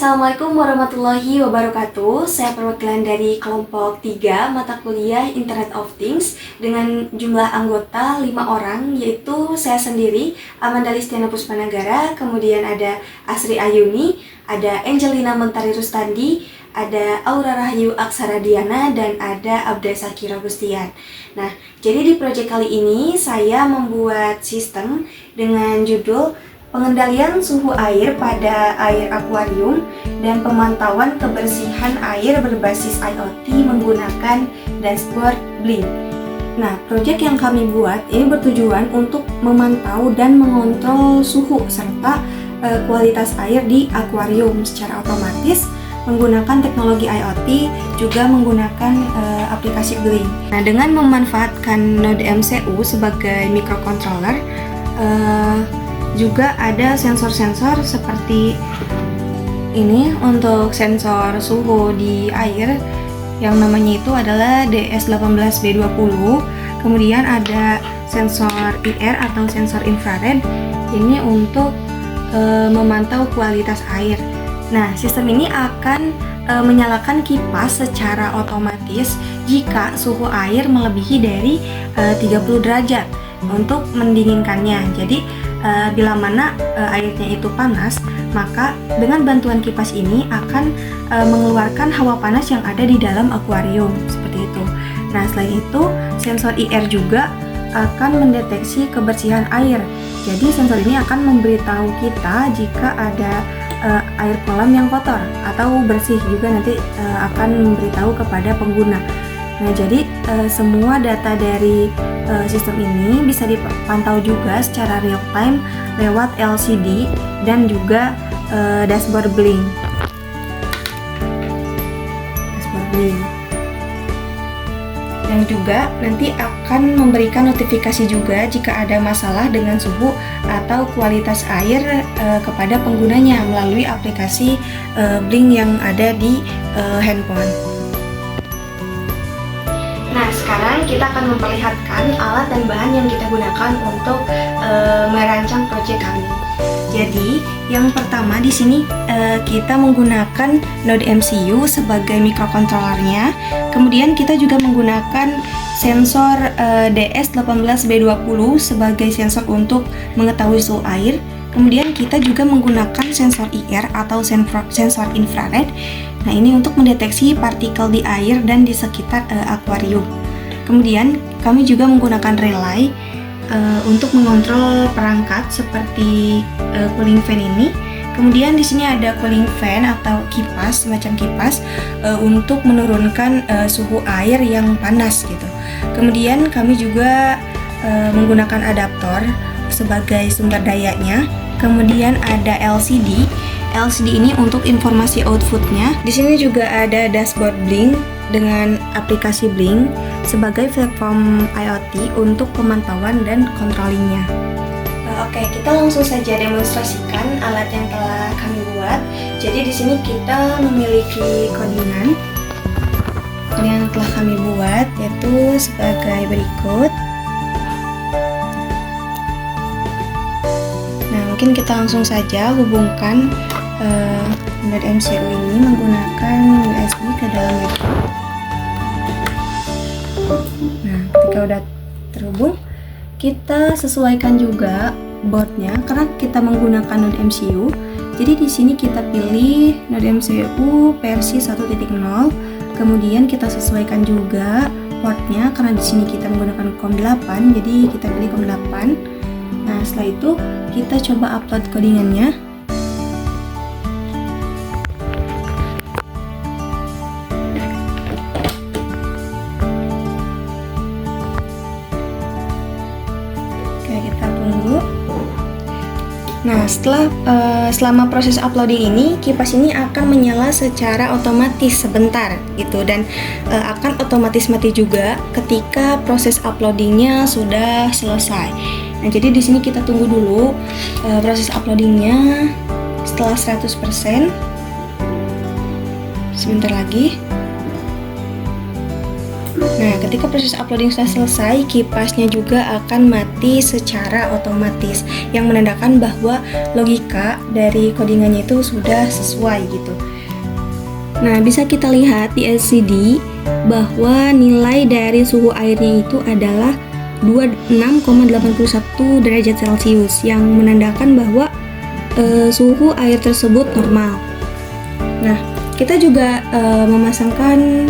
Assalamualaikum warahmatullahi wabarakatuh. Saya perwakilan dari kelompok 3 mata kuliah Internet of Things dengan jumlah anggota 5 orang, yaitu saya sendiri, Amanda Listiana Puspanagara, kemudian ada Asri Ayuni, ada Angelina Mentari Rustandi, ada Aura Rahayu Aksara Diana, dan ada Abda Sakira Gustian. Nah, jadi di proyek kali ini saya membuat sistem dengan judul pengendalian suhu air pada air akuarium dan pemantauan kebersihan air berbasis IoT menggunakan dashboard Blink. Nah, proyek yang kami buat ini bertujuan untuk memantau dan mengontrol suhu serta kualitas air di akuarium secara otomatis menggunakan teknologi IoT, juga menggunakan aplikasi Blink. Nah, dengan memanfaatkan node MCU sebagai microcontroller, juga ada sensor-sensor seperti ini untuk sensor suhu di air yang namanya itu adalah DS18B20. Kemudian ada sensor IR atau sensor infrared, ini untuk memantau kualitas air. Nah, sistem ini akan menyalakan kipas secara otomatis jika suhu air melebihi dari 30 derajat untuk mendinginkannya. Jadi bila mana airnya itu panas, maka dengan bantuan kipas ini akan mengeluarkan hawa panas yang ada di dalam akuarium, seperti itu. Nah, selain itu, sensor IR juga akan mendeteksi kebersihan air. Jadi sensor ini akan memberitahu kita jika ada air kolam yang kotor atau bersih, juga nanti akan memberitahu kepada pengguna. Nah, jadi semua data dari sistem ini bisa dipantau juga secara real time lewat LCD dan juga dashboard Blink. Dan juga nanti akan memberikan notifikasi juga jika ada masalah dengan suhu atau kualitas air kepada penggunanya melalui aplikasi Blink yang ada di handphone. Nah, sekarang kita akan memperlihatkan alat dan bahan yang kita gunakan untuk merancang proyek kami. Jadi, yang pertama di sini kita menggunakan node MCU sebagai microcontrollernya. Kemudian kita juga menggunakan sensor DS18B20 sebagai sensor untuk mengetahui suhu air. Kemudian kita juga menggunakan sensor IR atau sensor infrared. Nah, ini untuk mendeteksi partikel di air dan di sekitar akuarium. Kemudian kami juga menggunakan relay untuk mengontrol perangkat seperti cooling fan ini. Kemudian di sini ada cooling fan atau kipas, semacam kipas untuk menurunkan suhu air yang panas gitu. Kemudian kami juga menggunakan adaptor sebagai sumber dayanya. Kemudian ada LCD. LCD ini untuk informasi outputnya. Di sini juga ada dashboard Blink dengan aplikasi Blink sebagai platform IoT untuk pemantauan dan controllingnya. Oke, kita langsung saja demonstrasikan alat yang telah kami buat. Jadi di sini kita memiliki codingan. Codingan yang telah kami buat yaitu sebagai berikut. Nah, mungkin kita langsung saja hubungkan node MCU ini menggunakan USB ke dalam laptop. Nah, ketika udah terhubung, kita sesuaikan juga boardnya karena kita menggunakan node MCU. Jadi di sini kita pilih node MCU versi 1.0. Kemudian kita sesuaikan juga portnya karena di sini kita menggunakan COM8, jadi kita pilih COM8. Nah, setelah itu kita coba upload codingannya. Kita tunggu. Nah, selama proses uploading ini, kipas ini akan menyala secara otomatis sebentar gitu, dan akan otomatis mati juga ketika proses uploadingnya sudah selesai. Nah, jadi di sini kita tunggu dulu proses uploadingnya. Setelah 100%, sebentar lagi. Nah, ketika proses uploading sudah selesai, kipasnya juga akan mati secara otomatis, yang menandakan bahwa logika dari codingannya itu sudah sesuai gitu. Nah, bisa kita lihat di LCD bahwa nilai dari suhu airnya itu adalah 26,81 derajat Celcius, yang menandakan bahwa suhu air tersebut normal. Nah, kita juga memasangkan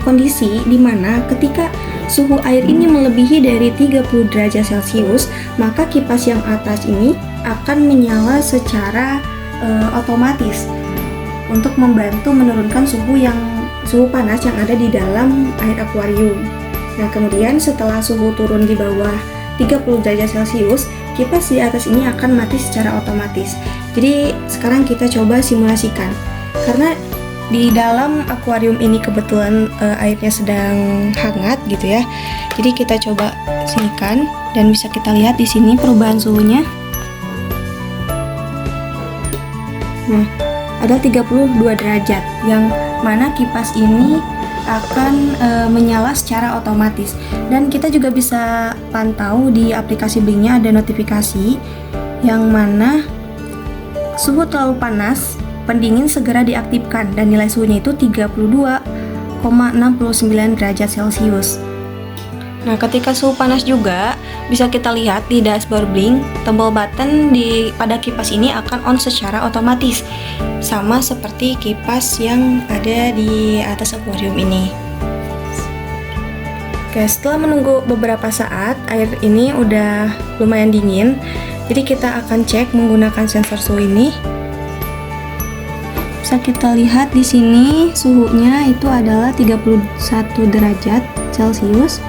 kondisi di mana ketika suhu air ini melebihi dari 30 derajat Celcius, maka kipas yang atas ini akan menyala secara otomatis untuk membantu menurunkan suhu panas yang ada di dalam air akuarium. Nah, kemudian setelah suhu turun di bawah 30 derajat Celcius, kipas di atas ini akan mati secara otomatis. Jadi sekarang kita coba simulasikan. Karena di dalam akuarium ini kebetulan airnya sedang hangat gitu ya. Jadi kita coba sinikan dan bisa kita lihat di sini perubahan suhunya. Nah, ada 32 derajat yang mana kipas ini akan menyala secara otomatis. Dan kita juga bisa pantau di aplikasi Blinknya ada notifikasi yang mana suhu terlalu panas, pendingin segera diaktifkan, dan nilai suhunya itu 32,69 derajat Celcius. Nah, ketika suhu panas juga bisa kita lihat di dashboard Blink, tombol button pada kipas ini akan on secara otomatis, sama seperti kipas yang ada di atas akuarium ini. Oke, setelah menunggu beberapa saat, air ini udah lumayan dingin. Jadi kita akan cek menggunakan sensor suhu ini. Bisa kita lihat di sini suhunya itu adalah 31 derajat Celcius.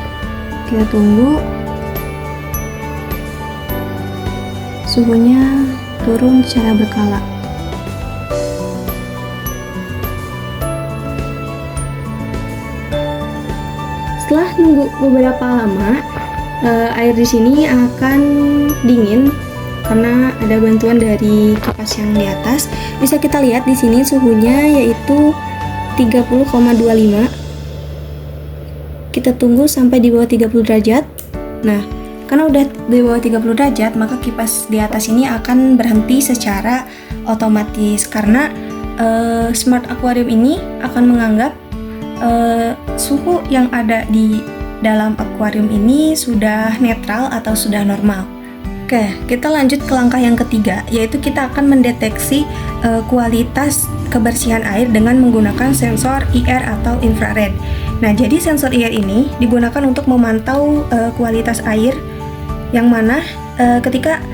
Kita tunggu suhunya turun secara berkala. Setelah nunggu beberapa lama, air di sini akan dingin karena ada bantuan dari kipas yang di atas. Bisa kita lihat di sini suhunya yaitu 30,25. Kita tunggu sampai di bawah 30 derajat. Nah, karena udah di bawah 30 derajat, maka kipas di atas ini akan berhenti secara otomatis karena smart aquarium ini akan menganggap suhu yang ada di dalam akuarium ini sudah netral atau sudah normal. Oke, kita lanjut ke langkah yang ketiga, yaitu kita akan mendeteksi kualitas kebersihan air dengan menggunakan sensor IR atau infrared. Nah, jadi sensor IR ini digunakan untuk memantau kualitas air, yang mana ketika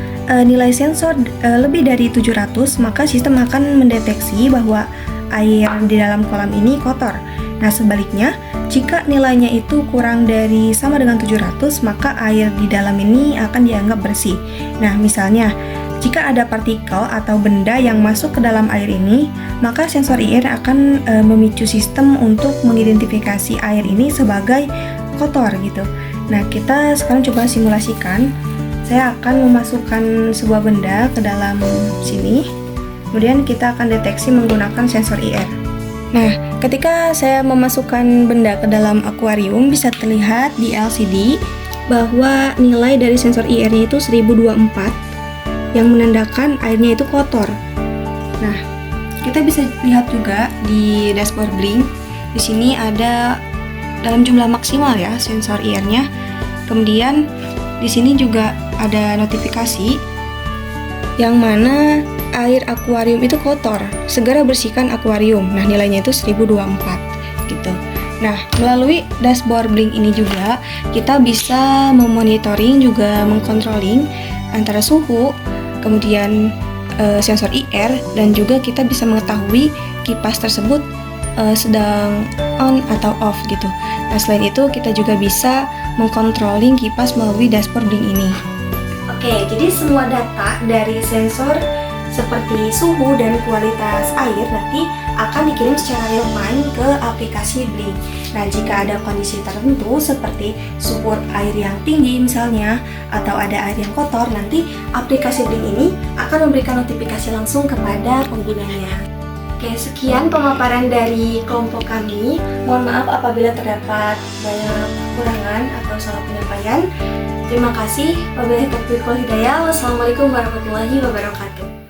nilai sensor lebih dari 700, maka sistem akan mendeteksi bahwa air di dalam kolam ini kotor. Nah, sebaliknya, jika nilainya itu kurang dari sama dengan 700, maka air di dalam ini akan dianggap bersih. Nah, misalnya, jika ada partikel atau benda yang masuk ke dalam air ini, maka sensor IR akan memicu sistem untuk mengidentifikasi air ini sebagai kotor gitu. Nah, kita sekarang coba simulasikan. Saya akan memasukkan sebuah benda ke dalam sini. Kemudian kita akan deteksi menggunakan sensor IR. Nah, ketika saya memasukkan benda ke dalam akuarium, bisa terlihat di LCD bahwa nilai dari sensor IR-nya itu 1024, yang menandakan airnya itu kotor. Nah, kita bisa lihat juga di dashboard Blink. Di sini ada dalam jumlah maksimal ya sensor IR-nya. Kemudian di sini juga ada notifikasi yang mana air akuarium itu kotor. Segera bersihkan akuarium. Nah, nilainya itu 1024 gitu. Nah, melalui dashboard Blink ini juga kita bisa memonitoring juga mengcontrolling antara suhu, kemudian sensor IR, dan juga kita bisa mengetahui kipas tersebut sedang on atau off gitu. Nah, selain itu kita juga bisa mengcontrolling kipas melalui dashboard Blink ini. Oke, jadi semua data dari sensor seperti suhu dan kualitas air nanti akan dikirim secara real time ke aplikasi Blink. Nah, jika ada kondisi tertentu seperti suhu air yang tinggi misalnya, atau ada air yang kotor, nanti aplikasi Blink ini akan memberikan notifikasi langsung kepada penggunanya. Oke, sekian pemaparan dari kelompok kami. Mohon maaf apabila terdapat banyak kekurangan atau salah penyampaian. Terima kasih. Wabillahi taufiq wal hidayah. Wassalamualaikum warahmatullahi wabarakatuh.